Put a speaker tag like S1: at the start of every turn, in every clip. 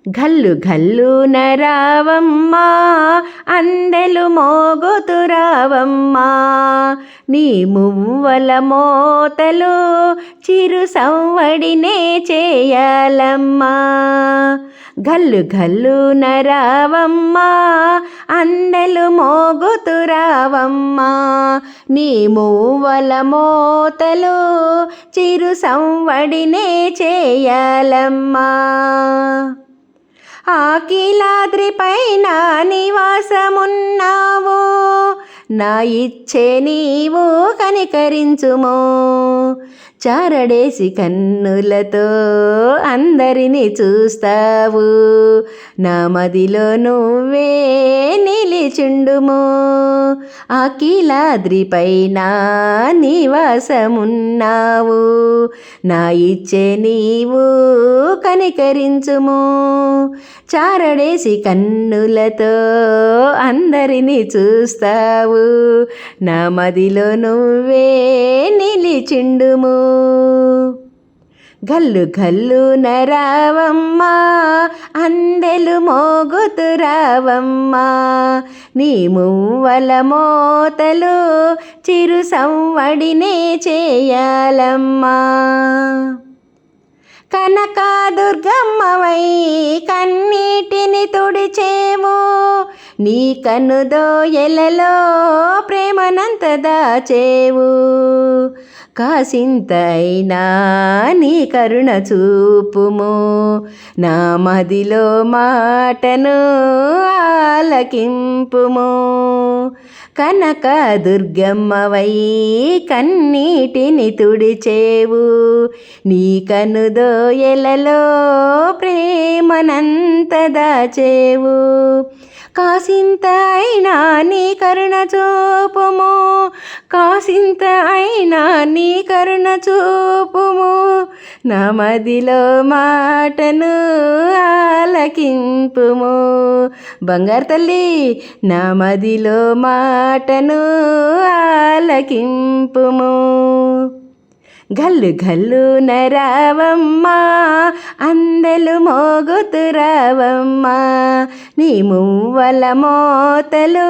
S1: ఘల్లు ఘల్లు నరావమ్మా అందెలు మోగుతురావమ్మా నీ మువ్వల మోతలు చిరు సంవడినే చేయాలమ్మా ఘల్లు ఘల్లు నరావమ్మా అందెలు మోగుతురావమ్మా నీ మువ్వల మోతలు చిరు సంవడినే చేయాలమ్మా ఆకిలాద్రి పైన నివాసమున్నావు నా ఇచ్చే నీవు కనికరించుమో చారడేసి కన్నులతో అందరిని చూస్తావు నా మదిలో నువ్వే నిలిచుండుమో అఖిలాద్రి పైన నివాసమున్నావు నా ఇచ్చే నీవు కనికరించుము చారడేసి కన్నులతో అందరిని చూస్తావు నా మదిలో నువ్వే నిలిచిండుము ఘల్లు ఘల్లు నరావమ్మా అందెలు మోగుతురావమ్మా నీ మువ్వల మోతలు చిరు సంవడినే చేయాలమ్మా కనకదుర్గమ్మవై కన్నీటిని తుడిచేవు నీ కన్నుదోయలలో ప్రేమనంత దాచేవు కాసింతైనా నీ కరుణ చూపుము నా మదిలో మాటను ఆలకింపుము కనక దుర్గమ్మవై కన్నీటిని తుడిచేవు నీ కనుదోయలలో ప్రేమనంత దాచేవు కాసింత అయినా నీ కరుణ చూపుము కాసింత అయినా నీ కరుణ చూపుము నా మదిలో మాటను ఆలకింపుము బంగారు తల్లి నా మదిలో మాటను ఆలకింపుము ఘల్లు ఘల్లు నరావమ్మా అందెలు మోగుతురావమ్మా నీ మువ్వల మోతలు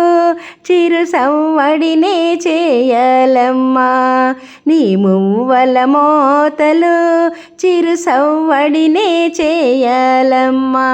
S1: చిరు సంవడినే చేయాలమ్మా నీ మువ్వల మోతలు చిరు సంవడినే చేయాలమ్మా